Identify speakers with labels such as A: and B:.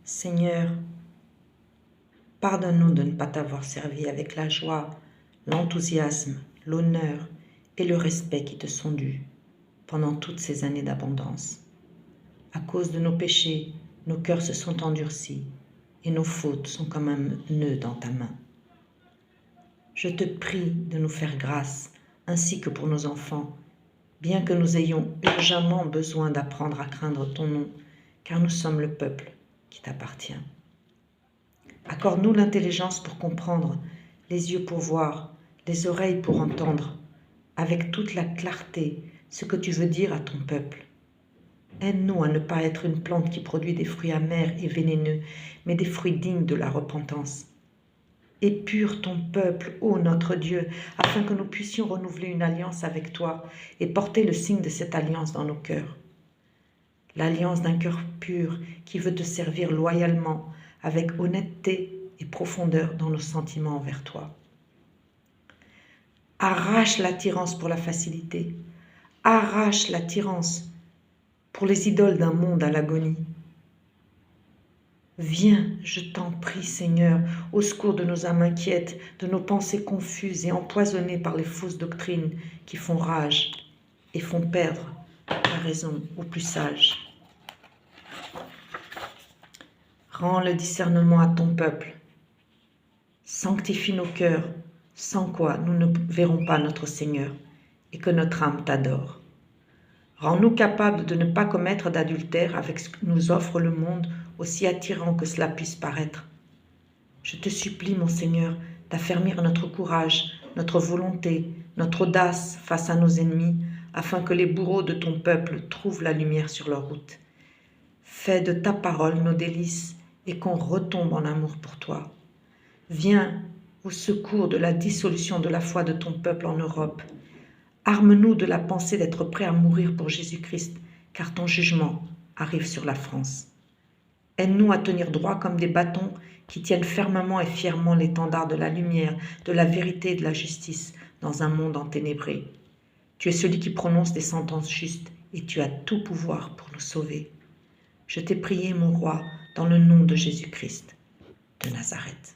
A: Seigneur, pardonne-nous de ne pas t'avoir servi avec la joie, l'enthousiasme, l'honneur et le respect qui te sont dus pendant toutes ces années d'abondance. À cause de nos péchés, nos cœurs se sont endurcis et nos fautes sont comme un nœud dans ta main. Je te prie de nous faire grâce, ainsi que pour nos enfants, bien que nous ayons urgemment besoin d'apprendre à craindre ton nom, car nous sommes le peuple qui t'appartient. Accorde-nous l'intelligence pour comprendre, les yeux pour voir, les oreilles pour entendre, avec toute la clarté, ce que tu veux dire à ton peuple. Aide-nous à ne pas être une plante qui produit des fruits amers et vénéneux, mais des fruits dignes de la repentance. Épure ton peuple, ô notre Dieu, afin que nous puissions renouveler une alliance avec toi et porter le signe de cette alliance dans nos cœurs. L'alliance d'un cœur pur qui veut te servir loyalement, avec honnêteté et profondeur dans nos sentiments envers toi. Arrache l'attirance pour la facilité, arrache l'attirance pour les idoles d'un monde à l'agonie. Viens, je t'en prie, Seigneur, au secours de nos âmes inquiètes, de nos pensées confuses et empoisonnées par les fausses doctrines qui font rage et font perdre la raison aux plus sages. Rends le discernement à ton peuple. Sanctifie nos cœurs, sans quoi nous ne verrons pas notre Seigneur et que notre âme t'adore. Rends-nous capables de ne pas commettre d'adultère avec ce que nous offre le monde, aussi attirant que cela puisse paraître. Je te supplie, mon Seigneur, d'affermir notre courage, notre volonté, notre audace face à nos ennemis, afin que les bourreaux de ton peuple trouvent la lumière sur leur route. Fais de ta parole nos délices et qu'on retombe en amour pour toi. Viens au secours de la dissolution de la foi de ton peuple en Europe. Arme-nous de la pensée d'être prêts à mourir pour Jésus-Christ, car ton jugement arrive sur la France. Aide-nous à tenir droit comme des bâtons qui tiennent fermement et fièrement l'étendard de la lumière, de la vérité et de la justice dans un monde enténébré. Tu es celui qui prononce des sentences justes et tu as tout pouvoir pour nous sauver. Je t'ai prié, mon roi, dans le nom de Jésus-Christ de Nazareth.